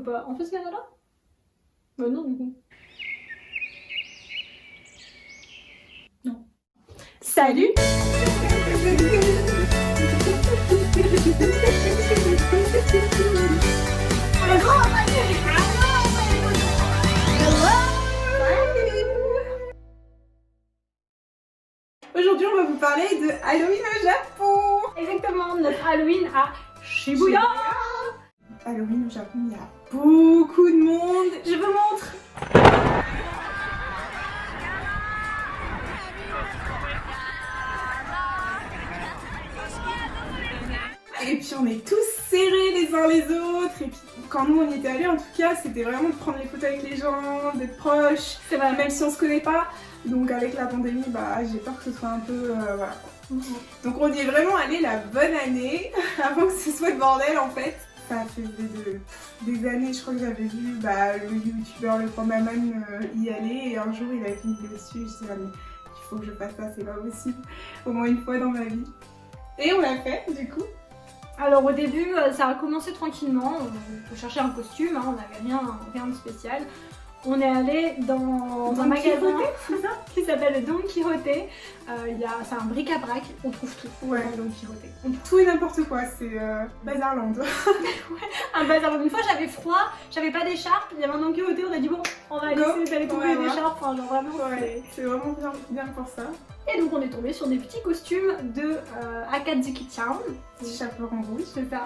pas. On fait ce gala-là? Bah non, du coup. Non. Salut. Aujourd'hui, on va vous parler de Halloween au Japon. Exactement, notre Halloween à Shibuya. Halloween au Japon, il y a beaucoup de monde. Je vous montre. Et puis on est tous serrés les uns les autres. Et puis quand nous on y était allés, en tout cas, c'était vraiment de prendre les photos avec les gens, d'être proches. C'est vrai. Même si on se connaît pas. Donc avec la pandémie, bah j'ai peur que ce soit un peu voilà. Donc on y est vraiment allé la bonne année, avant que ce soit le bordel en fait. Ça fait des années, je crois que j'avais vu le youtubeur le Pandaman y aller, et un jour il avait fait une vidéo dessus, et je disais ah, mais il faut que je fasse ça, c'est pas possible, au moins une fois dans ma vie. Et on l'a fait du coup. Alors au début, ça a commencé tranquillement, on cherchait un costume, hein, on n'avait rien de spécial. On est allé dans un magasin qui s'appelle Don Quijote. C'est un bric-à-brac, on trouve tout dans Don Quijote. Tout et n'importe quoi, c'est Bazarland. Un bazar. Une fois j'avais froid, j'avais pas d'écharpe, il y avait un Don Quijote, on a dit bon, on va laisser d'aller trouver une écharpe. Enfin, genre vraiment, c'est vraiment bien pour ça. Et donc on est tombé sur des petits costumes de Akatsuki-chan. Petit chaperon rouge. C'est ça.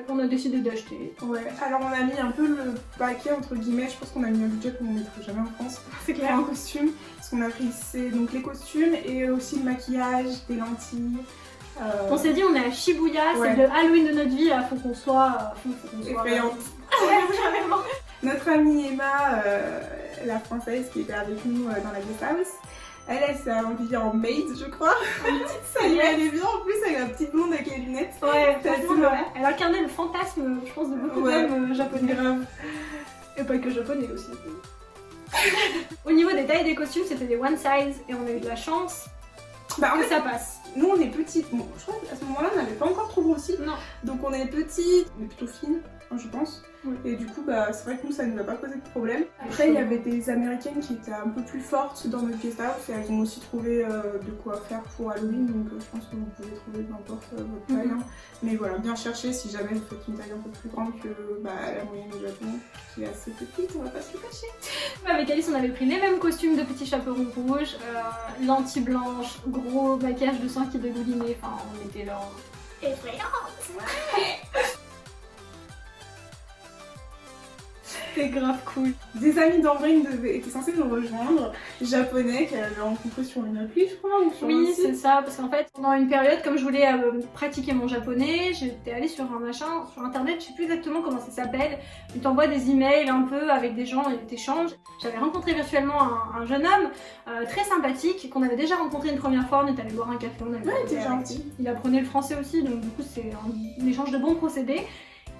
Qu'on a décidé d'acheter. Ouais, alors on a mis un peu le paquet entre guillemets, je pense qu'on a mis un budget qu'on ne mettra jamais en France. C'est clair. Un costume, parce qu'on a pris donc les costumes et aussi le maquillage, des lentilles. On s'est dit on est à Shibuya, c'est le Halloween de notre vie, là, faut qu'on soit effrayante. Carrément. Notre amie Emma, la française qui était avec nous dans la guest house, elle s'est habillée en maid, je crois. Ça lui allait bien en plus avec la petite blonde avec les lunettes. Ouais, elle incarnait le fantasme, je pense, de beaucoup d'hommes japonais. Grave. Et pas que japonais aussi. Au niveau des tailles des costumes, c'était des one size et on a eu de la chance que ça passe. Nous on est petites, bon, je crois qu'à ce moment-là on n'avait pas encore trop grossi. Non. Donc on est petites, mais plutôt fines, je pense. Oui. Et du coup c'est vrai que nous ça ne nous a pas posé de problème. Après il y avait des américaines qui étaient un peu plus fortes dans notre guest house et elles ont aussi trouvé de quoi faire pour Halloween, donc je pense que vous pouvez trouver n'importe votre taille. Mais voilà, bien chercher si jamais vous faites une taille un peu plus grande que la moyenne au Japon, qui est assez petite, on va pas se le cacher. Avec Alice on avait pris les mêmes costumes de petits chaperons rouges, lentilles blanches, gros maquillage de sang qui dégoulinait, enfin on était là effrayante. C'était grave cool. Des amis d'Ambrine étaient censés nous rejoindre, japonais qu'elle avait rencontrés sur une appli je crois, ou sur un site. C'est ça, parce qu'en fait pendant une période comme je voulais pratiquer mon japonais, j'étais allée sur un machin, sur internet, je sais plus exactement comment ça s'appelle, ils t'envoient des emails un peu avec des gens et t'échanges. J'avais rencontré virtuellement un jeune homme très sympathique qu'on avait déjà rencontré une première fois, on est allé boire un café, on avait t'es gentil. Il apprenait le français aussi, donc du coup c'est un échange de bons procédés.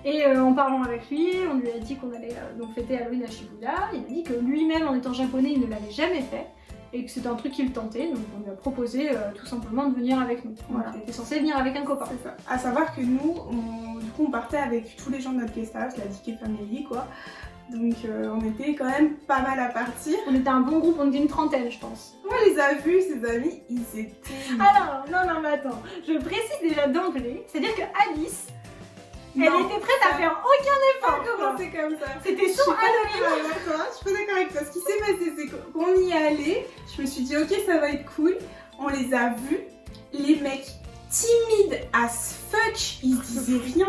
Et en parlant avec lui, on lui a dit qu'on allait donc fêter Halloween à Shibuya. Il a dit que lui-même, en étant japonais, il ne l'avait jamais fait et que c'était un truc qui le tentait. Donc on lui a proposé tout simplement de venir avec nous. Voilà. Il était censé venir avec un copain. C'est ça. À savoir que nous, on partait avec tous les gens de notre guest house, la DK Family quoi. Donc on était quand même pas mal à partir. On était un bon groupe, on était une trentaine je pense. On les a vus, ces amis, ils étaient... Alors, non mais attends, je précise déjà d'emblée, c'est-à-dire que Alice... Elle était prête à faire aucun effort. Commencer comme ça. C'était son Halloween. Je suis pas d'accord avec toi. Ce qui s'est passé, c'est qu'on y est allé. Je me suis dit, ok, ça va être cool. On les a vus. Les mecs timides as fuck. Ils disaient rien.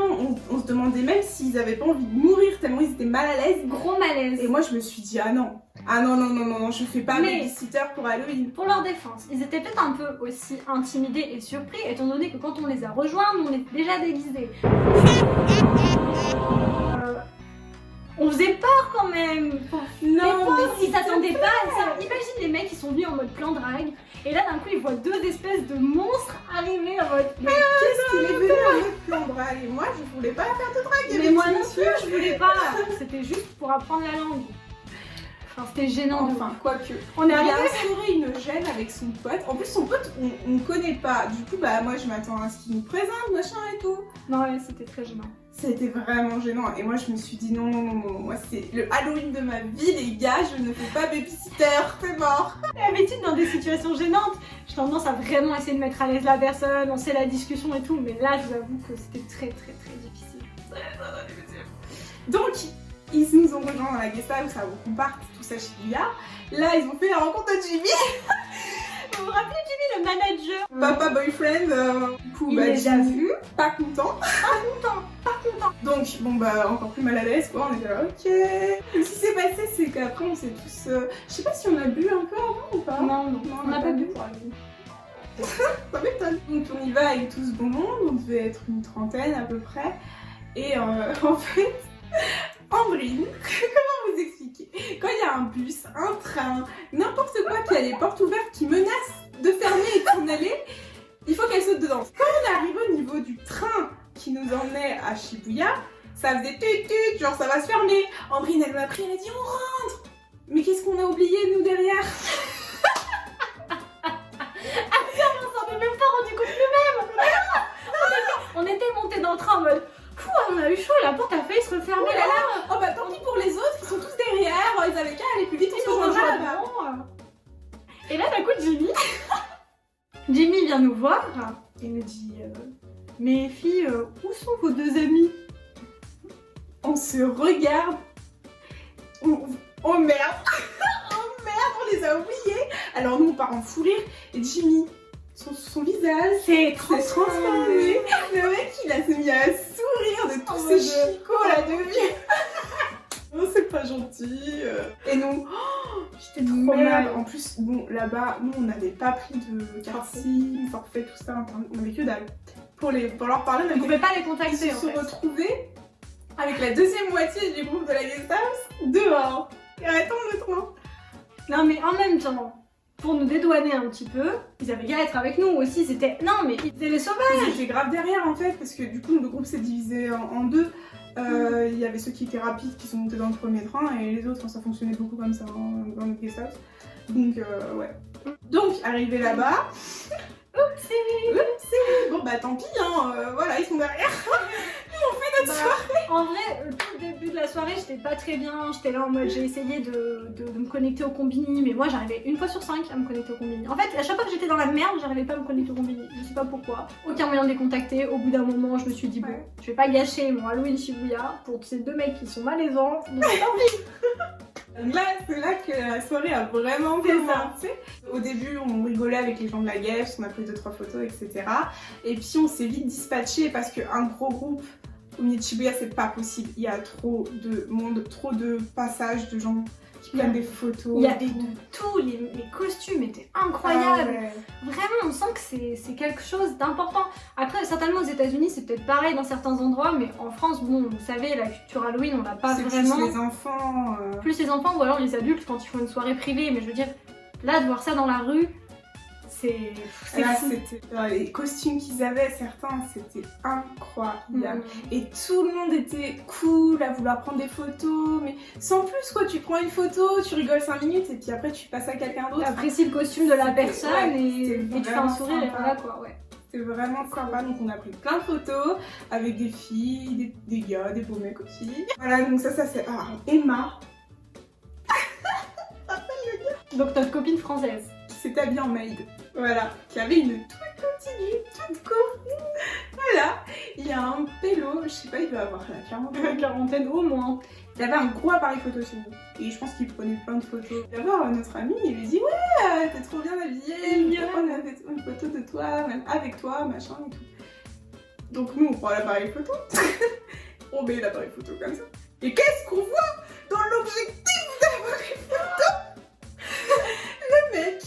On se demandait même s'ils avaient pas envie de mourir tellement ils étaient mal à l'aise. Gros malaise. Et moi, je me suis dit, ah non. Ah non, je fais pas babysitter pour Halloween. Pour leur défense, ils étaient peut-être un peu aussi intimidés et surpris, étant donné que quand on les a rejoints, nous on était déjà déguisés. On faisait peur quand même. Non, mais ils s'attendaient pas à ça. Imagine les mecs qui sont venus en mode plan drague, et là d'un coup ils voient deux espèces de monstres arriver en mode. Mais qu'est-ce qu'il est venu en mode plan drague? Et moi, je voulais pas faire de drague. Mais moi non plus, je voulais pas. C'était juste pour apprendre la langue. Enfin, c'était gênant. Enfin, quoique. On est Il a arrivé. instauré une gêne avec son pote. En plus, son pote, on connaît pas. Du coup, bah, moi, je m'attends à ce qu'il nous présente, machin et tout. Non, ouais, c'était très gênant. Ça a été vraiment gênant. Et moi, je me suis dit non, non, non, non. Moi, c'est le Halloween de ma vie, les gars. Je ne fais pas babysitter. C'est mort. D'habitude, dans des situations gênantes, j'ai tendance à vraiment essayer de mettre à l'aise la personne, lancer la discussion et tout. Mais là, je vous avoue que c'était très, très, très difficile. Donc, ils nous ont rejoints dans la guest house avant qu'on parte tous à Shibuya. Là, ils ont fait la rencontre de Jimmy. Vous vous rappelez Jimmy, le manager Papa boyfriend, du coup, Il bah, les a vus. pas content. Pas content. Donc, bon, bah, encore plus mal à l'aise, quoi. On était là, ok. Ce qui s'est passé, c'est qu'après, on s'est tous. Je sais pas si on a bu un peu avant ou pas. Non, on n'a pas bu pour Ça m'étonne. Donc, on y va avec tout ce beau monde. On devait être une trentaine à peu près. Et en fait, Ambrine, comment vous expliquer? Quand il y a un bus, un train, n'importe quoi qui a les portes ouvertes qui menace de fermer et de s'en aller, il faut qu'elle saute dedans. Quand on arrive au niveau du train qui nous emmenait à Shibuya, ça faisait tut, genre ça va se fermer. Ambrine, elle m'a pris, elle a dit on rentre. Mais qu'est-ce qu'on a oublié nous derrière? On s'en est même pas rendu compte nous-mêmes. On était montés dans le train en mode Pouh, on a eu chaud, la porte a failli se refermer là là. Oh bah tant pis pour les autres, ils sont tous derrière, ils avaient qu'à aller plus vite, ils Ils sont nous rejoints rejoignent là-bas. Et là d'un coup Jimmy vient nous voir et me dit mais filles, où sont vos deux amis? On se regarde. Oh merde. Oh merde, on les a oubliés. Alors nous on part en fou rire et Jimmy, son visage C'est s'est transformé. Le mec il a se mis à sourire de tous Oh ces mon Dieu. chicots là de vieux. Oh c'est pas gentil. Et nous, j'étais trop Merde. mal. En plus, bon là-bas, nous on n'avait pas pris de carte SIM, forfait, tout ça, on avait que dalle. Pour leur parler, on On pouvait pas les contacter Ils en se sont fait. retrouvés avec la deuxième moitié du groupe de la guest house dehors et attendre le train. Non mais en même temps, pour nous dédouaner un petit peu, ils avaient qu'à être avec nous aussi, c'était... Non mais ils étaient les sauvages. Ils étaient grave derrière en fait parce que du coup le groupe s'est divisé en deux. Il y avait ceux qui étaient rapides qui sont montés dans le premier train et les autres ça fonctionnait beaucoup comme ça dans le guest house. Donc ouais. Donc arrivé là-bas. Oupsie. Bon bah tant pis voilà ils sont derrière. Nous on fait notre soirée. En vrai, tout le début de la soirée, j'étais pas très bien. J'étais là en mode, j'ai essayé de me connecter au combini, mais moi j'arrivais une fois sur 5 à me connecter au combini. En fait, à chaque fois que j'étais dans la merde, j'arrivais pas à me connecter au combini. Je sais pas pourquoi. Aucun moyen de les contacter. Au bout d'un moment, je me suis dit, bon, je vais pas gâcher mon Halloween Shibuya pour ces deux mecs qui sont malaisants. Donc tant pis. Là, c'est là que la soirée a vraiment commencé. Au début, on rigolait avec les gens de la guest, on a pris 2-3 photos, etc. Et puis on s'est vite dispatché parce qu'un gros groupe au milieu de Shibuya, c'est pas possible. Il y a trop de monde, trop de passages de gens qui prennent des photos. Il y avait de tout, les costumes étaient incroyables. Ah ouais. Vraiment, on sent que c'est quelque chose d'important. Après, certainement aux États-Unis, c'est peut-être pareil dans certains endroits, mais en France, bon, vous savez, la culture Halloween, on l'a pas C'est vraiment. plus les enfants. Plus les enfants ou alors les adultes quand ils font une soirée privée. Mais je veux dire, là, de voir ça dans la rue, c'est Là, fou. c'était les costumes qu'ils avaient, certains, c'était incroyable. Mm. Et tout le monde était cool à vouloir prendre des photos, mais sans plus quoi, tu prends une photo, tu rigoles 5 minutes et puis après tu passes à quelqu'un d'autre. T'apprécies le costume de la C'était- personne ouais, et c'était tu fais un vraiment sourire et sympa. voilà quoi, ouais. C'était vraiment sympa, donc on a pris plein de photos avec des filles, des gars, des beaux mecs aussi. Voilà, donc ça c'est Emma Donc notre copine française. qui s'est habillée en maid. Voilà, qui avait une toute petite jupe, toute courte. Voilà, il y a un pélo, je sais pas, il doit avoir la quarantaine. Quarantaine au moins. Il avait un gros appareil photo sur lui. Et je pense qu'il prenait plein de photos. D'abord, notre ami, il lui dit ouais, t'es trop bien habillée, je peux prendre une photo de toi, même avec toi, machin et tout. Donc nous, on prend l'appareil photo. On met l'appareil photo comme ça. Et qu'est-ce qu'on voit dans l'objectif de l'appareil photo? Le mec,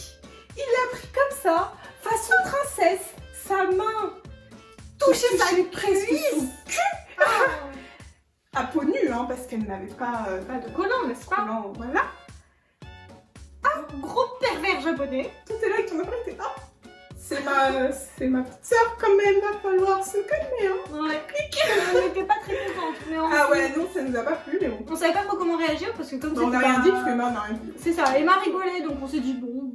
il l'a pris comme ça, façon princesse, sa main touchait presque son cul. À peau nue, hein, parce qu'elle n'avait pas Pas de collant, n'est-ce pas? collant, voilà. Gros pervers japonais. Tout est là avec ton appareil, t'es c'est ma petite sœur quand même, va falloir se calmer, hein. Ouais. On n'était pas très contente. Mais Ah ouais, non, ça nous a pas plu, mais bon. On savait pas trop comment réagir parce que comme On a rien dit, parce que on a rien dit. C'est ça, Emma rigolait donc on s'est dit bon.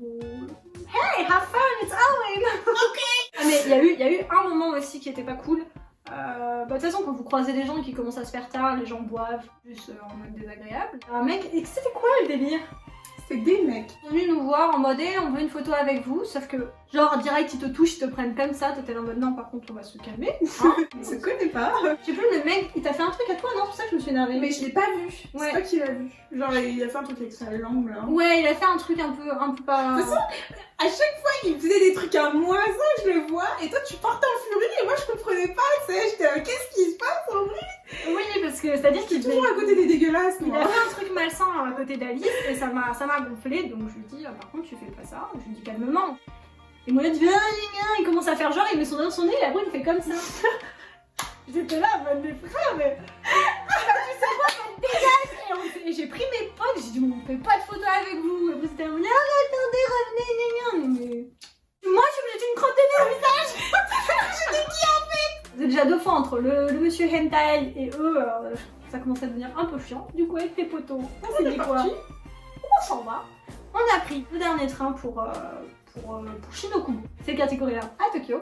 Hey, have fun, it's Halloween. Ok. Ah, mais il y a eu un moment aussi qui était pas cool. De toute façon, quand vous croisez des gens qui commencent à se faire tard, les gens boivent, plus en mode désagréable. Un mec, et c'était quoi le délire? C'est des mecs. Ils sont venus nous voir en mode on veut une photo avec vous, sauf que genre direct ils te touchent, ils te prennent comme ça, t'étais en mode non par contre on va se calmer. Hein. On se connaît pas. Je sais plus, le mec il t'a fait un truc à toi, non? C'est pour ça que je me suis énervée. Mais je l'ai pas vu. Ouais. C'est toi qui l'as vu. Genre il a fait un truc avec sa langue là. Ouais, il a fait un truc un peu pas. De toute façon, à chaque fois il faisait des trucs à moi, ça je le vois, et toi tu partais en furie et moi je comprenais pas, tu sais, j'étais qu'est-ce qui se passe en vrai? Oui, parce que c'est-à-dire qu'il toujours à côté des dégueulasses, il moi. a fait un truc malsain à côté d'Alice et ça m'a gonflé, donc je lui dis par contre tu fais pas ça, je lui dis calmement. Et moi il dit il commence à faire genre, il met son doigt dans son nez et après il me fait comme ça. J'étais là, mode des frères, mais tu sais quoi, ça me dégage. Et j'ai pris mes potes, j'ai dit on fait pas de photo avec vous. Et après c'était attendez, revenez, mais moi je suis obligée d'une crotte de nez au visage. J'étais qui en fait? Vous êtes déjà deux fois entre le monsieur hentai et eux, ça commence à devenir un peu chiant. Du coup avec les potos, on s'est dit quoi? On s'en va. On a pris le dernier train pour Shinokubo, c'est catégorie à Tokyo.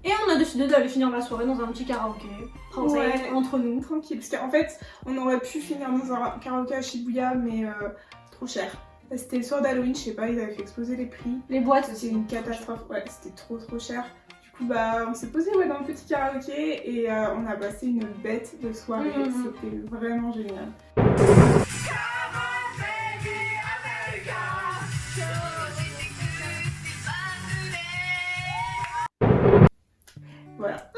Et on a décidé d'aller finir la soirée dans un petit karaoké, français, entre nous. Tranquille, parce qu'en fait, on aurait pu finir dans un karaoké à Shibuya, mais trop cher. C'était le soir d'Halloween, je sais pas, ils avaient fait exploser les prix. Les boîtes, c'était une catastrophe, ouais, c'était trop cher. Du coup, bah, on s'est posé dans le petit karaoké et on a passé une bête de soirée, c'était vraiment génial. Voilà.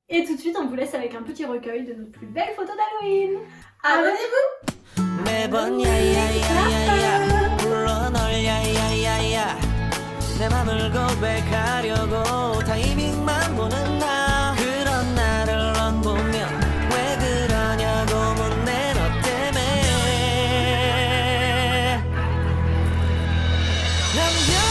Et tout de suite, on vous laisse avec un petit recueil de nos plus belles photos d'Halloween. Abonnez-vous! 매번 야야야야야 불러 널 야야야야 내 맘을 고백하려고 타이밍만 보는 나 그런 나를 넌 보면 왜 그러냐고 묻네 너 때문에 남자